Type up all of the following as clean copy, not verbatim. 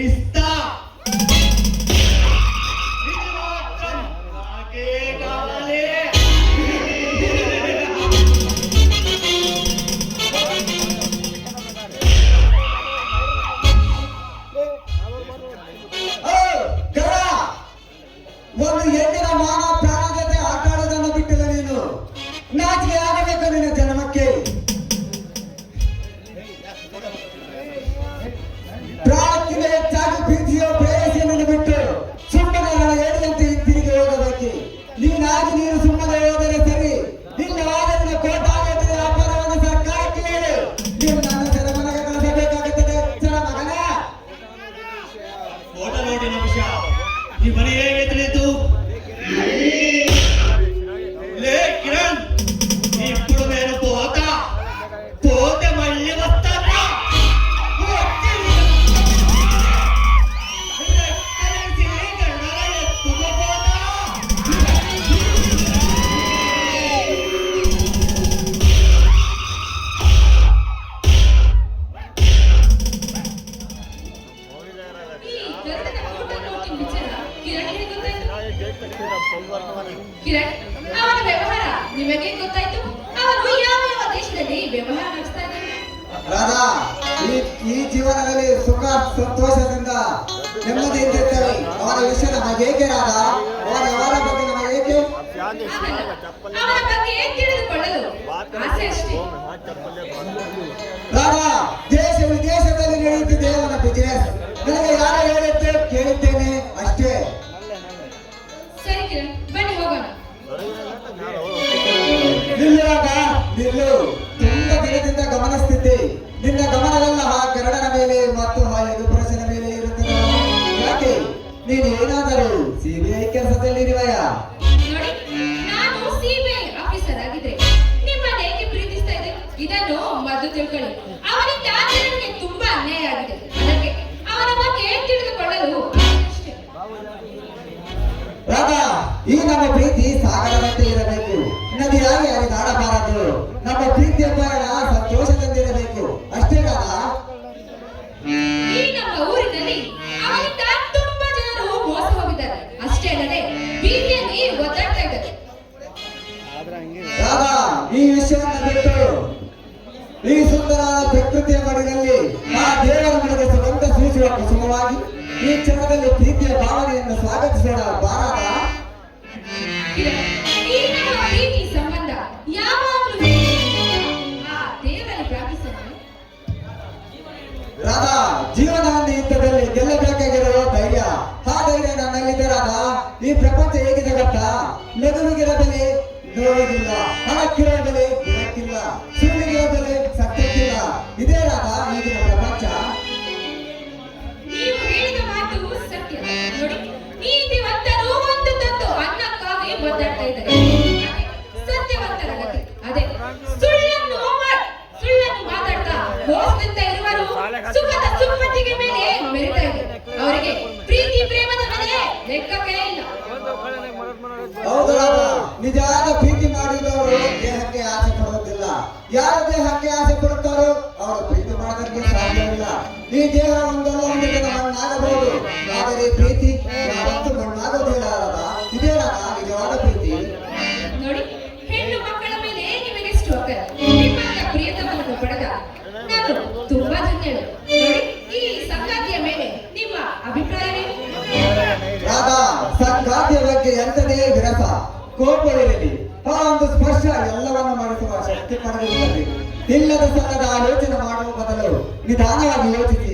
ఇస్తా. ఇది మాత్రం నాకే కావాలి. ಒಂದು ಹೆಣ್ಣಿನ ಮಾನ ಪ್ರಾಣ ಜೊತೆ ಆಟ ಆಡೋದನ್ನು ಬಿಟ್ಟಿಲ್ಲ ನೀನು. ನಾಚಿಕೆ ಆಗಬೇಕು ನಿನ್ನ ಜನ್ಮಕ್ಕೆ. ಪ್ರಾಣಕ್ಕಿಂತ ಹೆಚ್ಚಾಗಿ ಪ್ರೀತಿಯೋ ಪ್ರೇಯಸಿಯನ್ನು ಬಿಟ್ಟು ಸುಮ್ಮನೆ ಹೇಳಿದಂತೆ ಹಿಂತಿರುಗಿ ಹೋಗಬೇಕು. ನೀನು ಸುಮ್ಮನೆ ಹೋದರೆ ಸರಿ. ನಿನ್ನ ವಾದನ ಕೋಟಾಗಟ್ಟದ ವ್ಯಾಪಾರವನ್ನು ಸರ್ಕಾರಕ್ಕೆ ಹೇಳು. ನೀವು ನನ್ನ ಜನಮನಗೆ ಕಳಿಸಬೇಕಾಗುತ್ತದೆ. ಜನ ಮಗನ ಫೋಟೋ ನೋಡಿ ನಮಿಷ, ಈ ಮನೆ ಹೇಗೆ ತಿಳಿಯಿತು? లే కిరణ్, ఇప్పుడు నేను పోతే మళ్ళీ వస్తానా? ಕಿರಣ್, ಅವನ ವ್ಯವಹಾರ ನಿಮಗೆ ಗೊತ್ತಾಯ್ತು? ಅವನು ಯಾವ ಯಾವ ದೇಶದಲ್ಲಿ ವ್ಯವಹಾರ ನಡೆಸ್ತಾ ಇದ್ದಾನೆ? ರಾಧಾ, ಈ ಜೀವನದಲ್ಲಿ ಸುಖ ಸಂತೋಷದಿಂದ ನೆಮ್ಮದಿಯಿಂದ ಇರ್ತೇವೆ. ಅವನ ವಿಷಯ ನಮಗೆ ಏಕೆ ರಾಧಾ? ಅವನ ವ್ಯವಹಾರ ಬಗ್ಗೆ ನಮಗೆ ಏಕೆ? ಅವನ ಬಗ್ಗೆ ತಿಳಿದುಕೊಳ್ಳಲು ಆಸೆ ಅಷ್ಟೇ. ರಾಧಾ, ದೇಶ ವಿದೇಶದಲ್ಲಿ ನಡೆಯುತ್ತಿದೆ ಅವನ ಬಿಸಿನೆಸ್. ನನಗೆ ಯಾರು ಹೇಳಿದ್ದೆ ಕೇಳಿದ್ದೇನೆ ಅಷ್ಟೇ. ಸರಿ ಕಿರಣ್, ಬನ್ನಿ ಹೋಗೋಣ. ನಿಲ್ಲುವಾಗ ನಿಲ್ಲು. ತುಂಬ ದಿನದಿಂದ ಗಮನಿಸುತ್ತಿದ್ದೆ. ನಿನ್ನ ಗಮನವೆಲ್ಲ ಆ ಗರಡನ ಮೇಲೆ ಮತ್ತು ಆ ಯದುಪುರುಷನ ಮೇಲೆ ಇರುತ್ತದೆ. ಯಾಕೆ ನೀನು ಏನಾದರೂ ಸಿಬಿಐ ಕೆಲಸದಲ್ಲಿರುವೆಯಾ? ನೋಡಿ, ನಾನು ಸಿಬಿಐ ಆಫೀಸರ್ ಆಗಿದ್ರೆ ನಿಮ್ಮನ್ನ ಏಕೆ ಪ್ರೀತಿಸ್ತಾ ಇದ್ದೆ ಇದನ್ನು ಮೊದಲು ತಿಳ್ಕೊಳ್ಳಿ. ಅವನಿಂದ ನನಗೆ ತುಂಬಾ ಅನ್ಯಾಯ ಆಗಿದೆ. ಅದಕ್ಕೆ ಅವನ ಬಗ್ಗೆ ತಿಳಿದುಕೊಳ್ಳಲು ಅಷ್ಟೇ. ರಾಧಾ, ಈ ನಮ್ಮ ಪ್ರೀತಿ ಸಾಗರದಂತೆ ಇರಬೇಕು. ನದಿಯಾಗಿ ಹರಿದಾಡಬಾರದು. ನಮ್ಮ ಪ್ರೀತಿಯ ಪಯಣ ಸಂತೋಷದಿಂದಿರಬೇಕು. ಅಷ್ಟೇ ರಾಧಾ. ಈ ನಮ್ಮ ಊರಿನಲ್ಲಿ ಅವನಿಂದ ತುಂಬಾ ಜನರು ಮೋಸ ಹೋಗಿದ್ದಾರೆ. ಅಷ್ಟೇ ಅಲ್ಲದೆ ಬೀದಿಯಲ್ಲಿ ಒದ್ದಾಡ್ತಾ ಇದ್ದಾರೆ. ರಾಧಾ, ಈ ವಿಷಯವನ್ನು ಬಿಟ್ಟು ಈ ಸುಂದರವಾದ ಪ್ರಕೃತಿಯ ಮಡಿನಲ್ಲಿ ಆ ದೇವರ ಮನೆಗೆ ಸುಗಂಧ ಸೂಸುವ ಕುಸುಮವಾಗಿ ಈ ಕ್ಷಣದಲ್ಲಿ ಪ್ರೀತಿಯ ಭಾವನೆಯನ್ನು ಸ್ವಾಗತಿಸೋಣ ಬಾರಾದ. ಈ ನಮ್ಮ ಪ್ರೀತಿ ಸಂಬಂಧ ಯಾವಾಗಲೂ ಆ ದೇವರಲ್ಲಿ ಪ್ರಾರ್ಥಿಸೋಣ. ರಾಧಾ, ಜೀವನವನ್ನು ಇಂಥದಲ್ಲಿ ಗೆಲ್ಲಬೇಕಾಗಿರುವ ಧೈರ್ಯ, ಆ ಧೈರ್ಯ ನನ್ನಲ್ಲಿದೆ ರಾಧಾ. ಈ ಪ್ರಪಂಚ ಹೇಗಿದೆ ಗೊತ್ತಾ? ನಗುವಿಗಿರೋ ಬೆಲೆ ನೋವಿಗಿಲ್ಲ, ಹಣಕ್ಕಿರೋ ಬೆಲೆ ಗುಣಕ್ಕಿಲ್ಲ, ಸುಳ್ಳಿಗಿರೋ ಬೆಲೆ ಸತ್ಯಕ್ಕಿಲ್ಲ. ಇದೇ ರಾಧಾ ಈಗಿನ ಪ್ರಪಂಚ. ನೀವು ಹೇಳಿದ ಮಾತು ಸತ್ಯ. ನೋಡಿ, ನೀತಿವಂತರು ಒಂದು ತಂದು ಅನ್ನಕ್ಕಾಗಿ ಒದ್ದಾಡ್ತಾ ಇದ್ದಾರೆ. ಸತ್ಯವಂತರ ಗತಿ ಅದೇ. ಸುಳ್ಳನ್ನು ಮಾತಾಡ್ತಾ ಮೋಸದಿಂದ ಇರುವರು ಸುಖದ ಸುಮ್ಮತಿಗೆ ಮೇಲೆ ಮೆರಿತಾ ಇದ್ದಾರೆ. ಅವರಿಗೆ ಪ್ರೀತಿ ಪ್ರೇಮದ ಮೇಲೆ ಲೆಕ್ಕವೇ ಇಲ್ಲ. ಹೌದು ರಾಧಾ, ನಿಜವಾದ ಪ್ರೀತಿ ಮಾಡಿದವರು ದೇಹಕ್ಕೆ ಆಸೆ ಪಡುವುದಿಲ್ಲ. ಯಾರು ದೇಹಕ್ಕೆ ಆಸೆ ಪಡುತ್ತಾರೋ ಅವರು ಪ್ರೀತಿ ಮಾಡೋದಕ್ಕೆ ಸಾಧ್ಯವಿಲ್ಲ. ಈ ದೇಹ ಒಂದಲ್ಲ ಒಂದು ದಿನ ಮಣ್ಣಾಗಬಹುದು, ಆದರೆ ಪ್ರೀತಿ ಯಾವತ್ತೂ ಮಣ್ಣಾಗೋದಿಲ್ಲ ರಾಧಾ. ಇದೇ ರಾಧಾ ನಿಜವಾದ ಪ್ರೀತಿ. ನೋಡಿ, ಹೆಣ್ಣು ಮಕ್ಕಳ ಮೇಲೆ ನಿಮಗೆ ಸ್ಟೋಕ ನಿಮ್ಮಂತ ಪ್ರಿಯತಮನನ್ನು ಪಡೆದ ನಾನು ತುಂಬಾ ಧನ್ಯಳು. ನೋಡಿ, ಈ ಸಂಗಾತಿಯ ಮೇಲೆ ನಿಮ್ಮ ಅಭಿಪ್ರಾಯವೇನು? ರಾಧಾ, ಸಂಗಾತಿಯ ಬಗ್ಗೆ ಎಂತದೇ ವಿರಸ ಕೋಪವಿರಲಿ, ಆ ಒಂದು ಸ್ಪರ್ಶ ಎಲ್ಲವನ್ನು ಮಾಡಿಸುವ ಶಕ್ತಿ ಪಡೆದಿರುತ್ತದೆ. ಇಲ್ಲದ ಸಲ್ಲದ ಆಲೋಚನೆ ಮಾಡುವ ಬದಲು ನಿಧಾನವಾಗಿ ಯೋಚಿಸಿ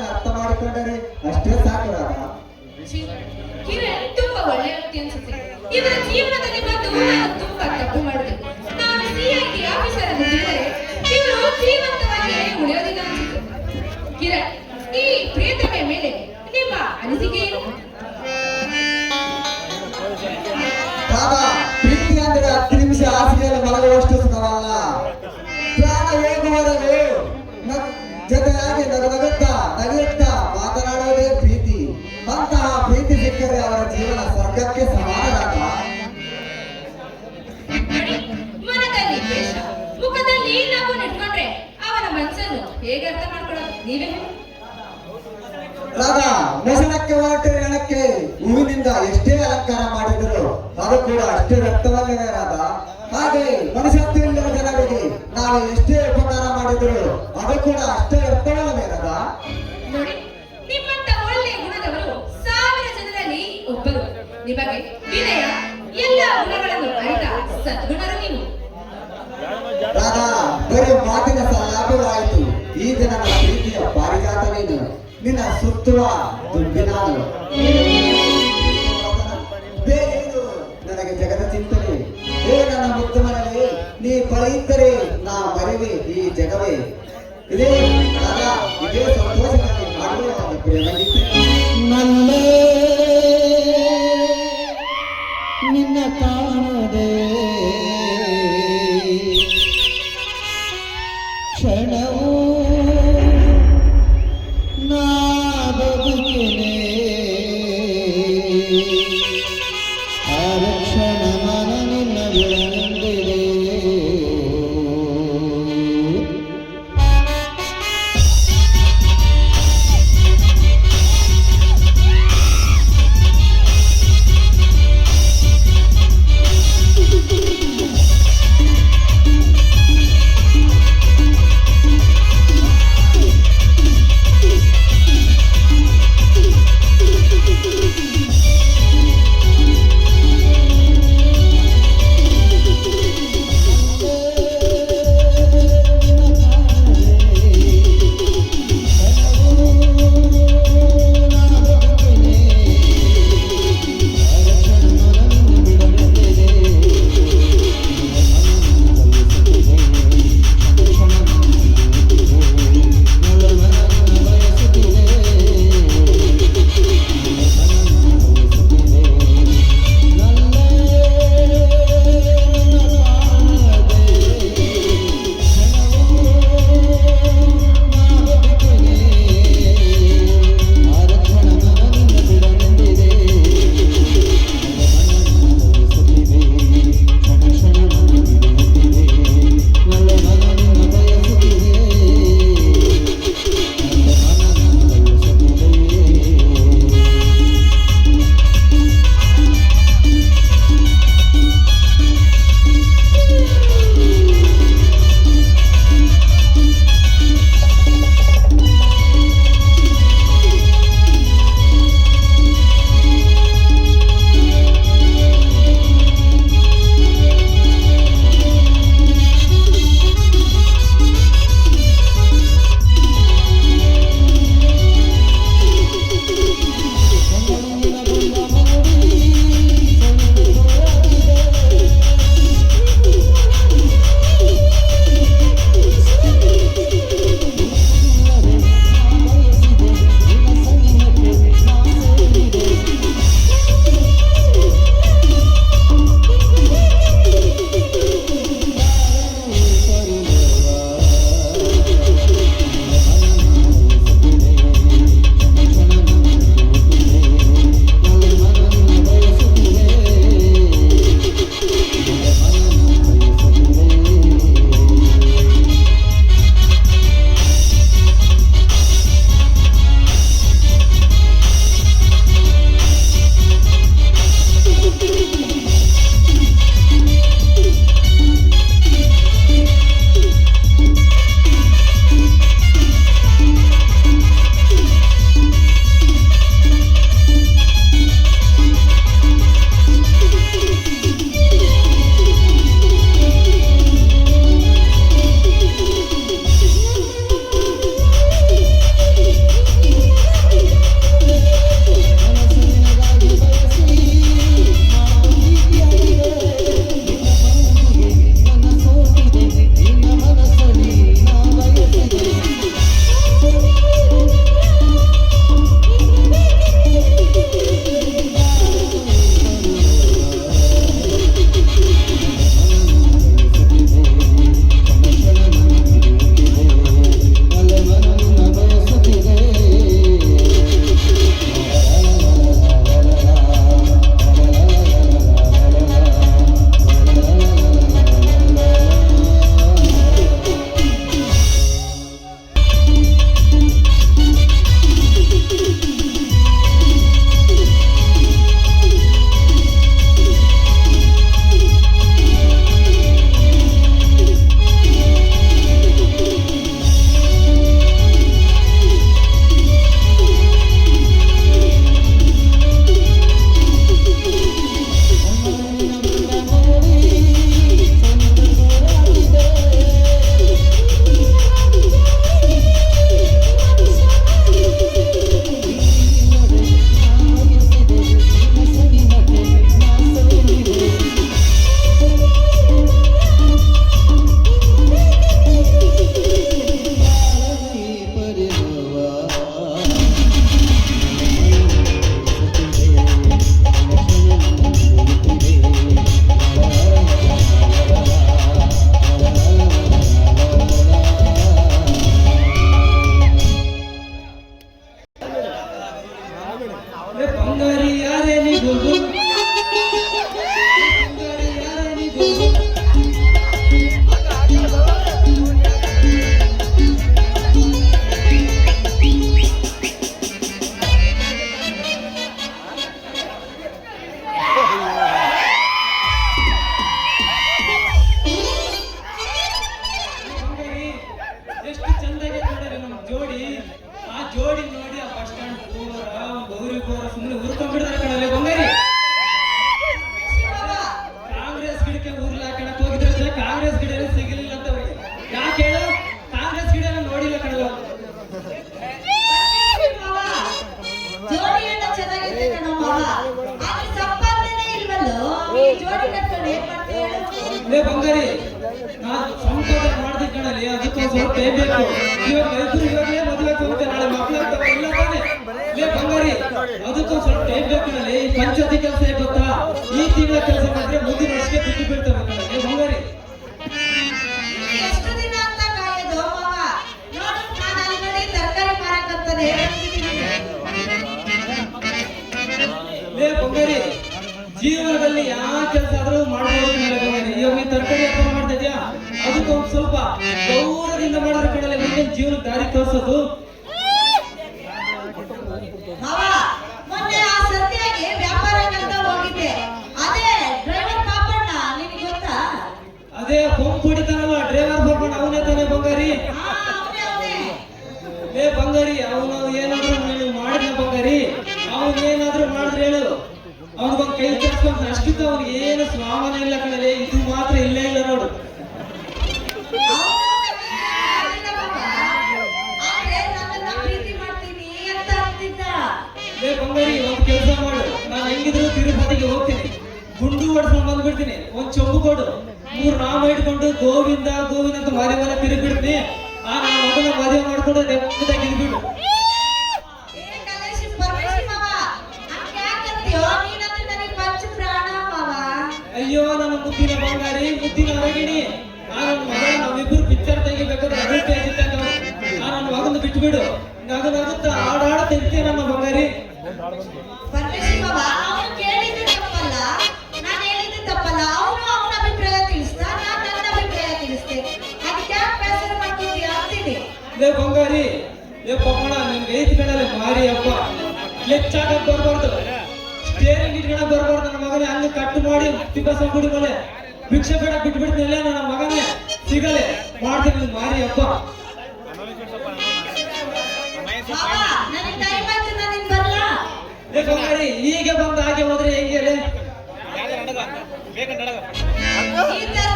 ಅರ್ಥ ಮಾಡಿಕೊಂಡರೆ ಅಷ್ಟೇ ಸಾಕು ರಾಧಾ. ಕಿರಣ್ ತುಂಬಾ ಒಳ್ಳೆಯ ವ್ಯಕ್ತಿ ಅನ್ಸುತ್ತೆ. ಇವರ ಜೀವನದಲ್ಲಿ ಬಂದು ನಾನು ತುಂಬಾ ತಪ್ಪು ಮಾಡಿದೆ. ನಾನು ಸಿಐಡಿ ಆಫೀಸರ್ ಅನ್ನು ತಿಳಿದರೆ ಇವರು ಜೀವಂತವಾಗಿ ಉಳಿಯೋದಿಲ್ಲ ಅನ್ಸುತ್ತೆ. ಕಿರಣ್, ಈ ಪ್ರಿಯತಮೆಯ ಮೇಲೆ ನಿಮ್ಮ ಅನಿಸಿಕೆ ಏನು? ರಾಧಾ, ಪ್ರೀತಿ ಅಂದ್ರೆ 10 ನಿಮಿಷ ಹಾಸಿಗೆಯಲ್ಲಿ ಮಲಗುವಷ್ಟು ಸುಖವಲ್ಲ. ಪ್ರಾಣ ಹೋಗುವವರೆಗೂ ಜೊತೆಯಾಗಿ ನಗುತ್ತಾ ಮಾತನಾಡುವುದೇ ಪ್ರೀತಿ. ಅಂತಹ ಪ್ರೀತಿ ಸಿಕ್ಕರೆ ಅವರ ಜೀವನ ಸ್ವರ್ಗಕ್ಕೆ ಸಮಾನ. ಮನದಲ್ಲಿ ದ್ವೇಷ, ಮುಖದಲ್ಲಿ ನಗು ನೆಟ್ಕೊಂಡ್ರೆ ಅವನ ಮನಸ್ಸನ್ನು ಹೇಗೆ ಅರ್ಥ ಮಾಡ್ಕೊಳ್ಳೋದು ನೀವೇ? ರಾಧಾ ವ್ಯಸನಕ್ಕೆ ಹೊರಟೆ ರಣಕ್ಕೆ ಹೂವಿನಿಂದ ಎಷ್ಟೇ ಅಲಂಕಾರ ಮಾಡಿದರು ಅದು ಕೂಡ ಅಷ್ಟೇ ವ್ಯಕ್ತವಲ್ಲವೇ ರಾಧಾ. ಹಾಗೆ ಮನುಷ್ಯತ್ವವಿಲ್ಲದ ಜನರಿಗೆ ನಾವು ಎಷ್ಟೇ ಉಪಕಾರ ಮಾಡಿದರು ಅದು ಕೂಡ ಅಷ್ಟೇ ವ್ಯಕ್ತವಲ್ಲವೇ ರಾಧಾ. ನೋಡಿ, ನಿಮ್ಮಂತ ಒಳ್ಳೆಯ ಗುಣದವರು 1000 ಜನರಲ್ಲಿ ಒಬ್ಬರು. ನಿಮಗೆ ವಿನಯ ಎಲ್ಲ ಗುಣಗಳನ್ನು ಅರಿತ ಸದ್ಗುಣರು ನೀವು. ರಾಧಾ, ಬರೀ ಮಾತಿನ ಸಲಾಪವಾಯಿತು. ಈ ದಿನ ನನ್ನ ಪ್ರೀತಿಯ ಪಾರಿಜಾತ ನೀನು, ನಿನ್ನ ಸುತ್ತುವ ದುಡ್ಡಿ ನಾನು. ಬೇರೇನು ನನಗೆ ಜಗದ ಚಿಂತನೆ. ನನ್ನ ಮುತ್ತು ಮನವೇ, ನೀ ಪಡೆಯಿದ್ದರೆ ನಾ ಮರೆವೆ ಈ ಜಗವೇ. ಇದೇ ರಾಧಾ, ಇದೇ ಸಂತೋಷದಲ್ಲಿ ಮಾಡುವ ಒಂದು ಪ್ರೇಮಗೀತೆ. ನಲ್ಲೇ ನಿನ್ನ ಕಾಣದೆ ಕ್ಷಣವೂ ನಾ ಬದುಕಿನೆ, ಕ್ಷಣ ಮನ ನಿನ್ನ ಬಿಡನೆಂದಿದೆ. ಅದಕ್ಕೆ ಸ್ವಲ್ಪ ಟೈಮ್ ಬೇಕು. ಇವಾಗ ರೈತರು ಇವಾಗಲೇ ಮದುವೆ ಹೋಗುತ್ತೆ, ನಾಳೆ ಮಕ್ಕಳಾಗ್ತಾವ ಇಲ್ಲ ತಾನೆ? ಲೇ ಬಂಗಾರಿ, ಅದಕ್ಕೂ ಸ್ವಲ್ಪ ಟೈಮ್ ಬೇಕು ಕಣಲೆ. ಈ ಪಂಚಾಯತಿ ಕೆಲಸ ಹೇಗೆ ಗೊತ್ತಾ? ಈ ತಿಂಗಳ ಕೆಲಸ ಮಾಡಿದ್ರೆ ಮುಂದಿನ ವರ್ಷಕ್ಕೆ ದುಡ್ಡು ಬೀಳ್ತವೆ ಕಣಲೆ ಬಂಗಾರಿ. ಎಷ್ಟು ದಿನ ಅಂತ ಕಾಯೋದು ಮಾವ? ನೋಡು, ನಾನು ಅಂಗಡಿ ತರಕಾರಿ ಮಾರಕಂತಾನೆ ಲೇ ಬಂಗಾರಿ, ಜೀವನದಲ್ಲಿ ಯಾವ ಕೆಲಸ ಆದ್ರೂ ಮಾಡ್ಬೋದು ಬಂಗಾರಿ. ಇವಾಗ ನೀ ತರಕಾರಿ ವ್ಯಾಪಾರ ಮಾಡ್ತಾ ಇದ್ಯಾ, ಅದಕ್ಕೆ ಒಂದ್ ಸ್ವಲ್ಪ ಗೌರವದಿಂದ ಮಾಡಿದ್ರೆ ಕಣಲೆ ಮುಂದಿನ ಜೀವನ ದಾರಿ ತೋರಿಸೋದು. ಮಾವ, ಮೊನ್ನೆ ಆ ಸಂತೆಗೆ ವ್ಯಾಪಾರಕ್ಕಂತ ಹೋಗಿದ್ದೆ. ಅದೇ ಡ್ರೈವರ್ ಪಾಪಣ್ಣ, ನಿನಗೆ ಗೊತ್ತಾ? ಅದೇ ಪಂಪ್ ಹೊಡಿತಾನಲ್ಲ ಡ್ರೈವರ್ ಪಾಪಣ್ಣ, ಅವನೇ ತಾನೇ ಬಂಗಾರಿ? ಅವನೇ. ಲೇ ಬಂಗಾರಿ, ಅವನು ಏನಾದ್ರೂ ನೀನು ಮಾಡಿದ ಬಂಗಾರಿ, ಅವನು ಏನಾದ್ರೂ ಮಾಡಿದ್ರೆ ಹೇಳು, ಅವನಿಗೊಂದು ಕೈ ಕೆಲ್ಸ್ಕೊಂತ ಅಷ್ಟಿತ್ತು. ಅವ್ನಿಗೆ ಏನು ಸ್ವಾಮನ ಇಲ್ಲ ಕಣಲೆ, ಇದು ಮಾತ್ರ ಇಲ್ಲೇ ಇಲ್ಲ ನೋಡು. ಆದ್ರೆ ನನ್ನನ್ನ ಪ್ರೀತಿ ಮಾಡ್ತೀನಿ ಅಂತ ಅಂತಿದ್ದ. ಲೇ ಬಂಗಾರಿ, ಒಂದ್ ಕೆಲಸ ಮಾಡು, ನಾನು ಹೆಂಗಿದ್ರು ತಿರುಪತಿಗೆ ಹೋಗ್ತೀನಿ, ಗುಂಡು ಹೊಡ್ಸ್ಕೊಂಡ್ ಬಂದ್ಬಿಡ್ತೀನಿ. ಒಂದ್ ಚೊಂಬು ಕೊಡು, 3 ನಾಮ ಇಟ್ಕೊಂಡು ಗೋವಿಂದ ಗೋವಿಂದ ಅಂತ ಮನೆ ಮನೆ ತಿರುಗಿಬಿಡ್ತೀನಿ. ಆ ನನ್ನ ಮಗನ ಮದುವೆ ಮಾಡ್ಕೊಂಡು ನೆಮ್ಮದಿಯಾಗಿ ಇದ್ಬಿಡು. ಏ ಕಲೇಶ್ ಪರಮೇಶ್ ಮಾವ, ಹಂಗೆ ಯಾಕಂತೀಯೋ? ನೀನಂದ್ರೆ ನನಗೆ ಪಂಚ ಪ್ರಾಣ ಮಾವ. ಅಯ್ಯೋ ನನ್ನ ಮುದ್ದಿನ ಬಂಗಾರಿ, ಮುದ್ದಿನ ಅರಗಿಣಿ, ಆ ನನ್ನ ಮಗ ನಾವಿಬ್ರು ಪಿಕ್ಚರ್ ತೆಗಿಬೇಕಾದ್ರೆ ಅಡುಗೆ ಆಗಿದ್ದಾಗ ಆ ನನ್ನ ಮಗನ ಬಿಟ್ಬಿಡು. ನಗುತ್ತಾ ಹಾಡಾಡ ತೆಗಿತೀಯ ನನ್ನ ಬಂಗಾರಿ. ಪರಮೇಶ್ ಮಾವ, ಅವನು ಕೇಳಿದ್ದು ತಪ್ಪಲ್ಲ, ನಾನು ಹೇಳಿದ್ದು ತಪ್ಪಲ್ಲ. ಅವನು ಅವನ ಅಭಿಪ್ರಾಯ ತಿಳಿಸ್ದ, ನಾನು ನನ್ನ ಅಭಿಪ್ರಾಯ ತಿಳಿಸ್ದೆ. ಅದಕ್ಕೆ ಯಾಕೆ ಬೇಸರ ಮಾಡ್ತಿದ್ಯಾ ಅಂತೀನಿ. ಲೇ ಬಂಗಾರಿ, ಲೇ ಪಪ್ಪಣ, ನಿನ್ಗೆ ಐದು ಕಣಲೆ ಮಾರಿ ಅಪ್ಪ, ಲೆಚ್ಚಾಗಕ್ ಬರ್ಬಾರ್ದು, ಸ್ಟೇರಿಂಗ್ ಇಟ್ಕೊಳಕ್ ಬರ್ಬಾರ್ದು. ನನ್ನ ಮಗನೇ ಹಂಗ ಕಟ್ಟು ಮಾಡಿ ತಿಬ್ಬಸ ಗುಡಿ ಮೇಲೆ ಭಿಕ್ಷೆ ಬೇಡ ಬಿಟ್ಬಿಡ್ತಿಲ್ಲ ನನ್ನ ಮಗನೇ, ಸಿಗಲೆ ಮಾಡ್ತೀನಿ ಮಾರಿ ಅಪ್ಪ. ಮಾವ, ನನಗೆ ಟೈಮ್ ಆಯ್ತು, ನಾನು ಇನ್ನು ಬರಲಾ? ಲೇ ಬಂಗಾರಿ, ಹೀಗೆ ಬಂದು ಹಾಗೆ ಹೋದ್ರೆ ಹೆಂಗೆ? ಈ ತರ